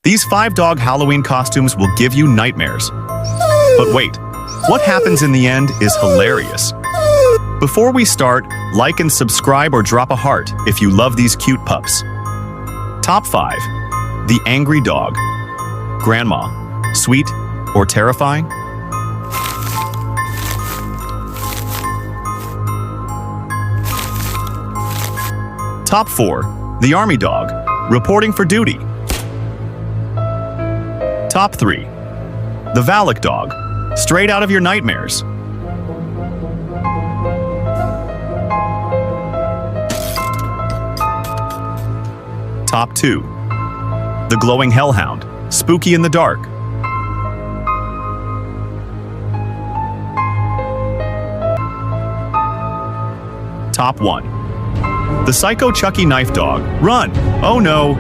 These 5-dog Halloween costumes will give you nightmares. But wait, what happens in the end is hilarious. Before we start, like and subscribe or drop a heart if you love these cute pups. Top 5. The Angry Dog. Grandma, sweet or terrifying? Top 4. The Army Dog, reporting for duty. Top 3. The Valak Dog, straight out of your nightmares. Top 2. The Glowing Hellhound, spooky in the dark. Top 1. The Psycho Chucky Knife Dog, run! Oh no!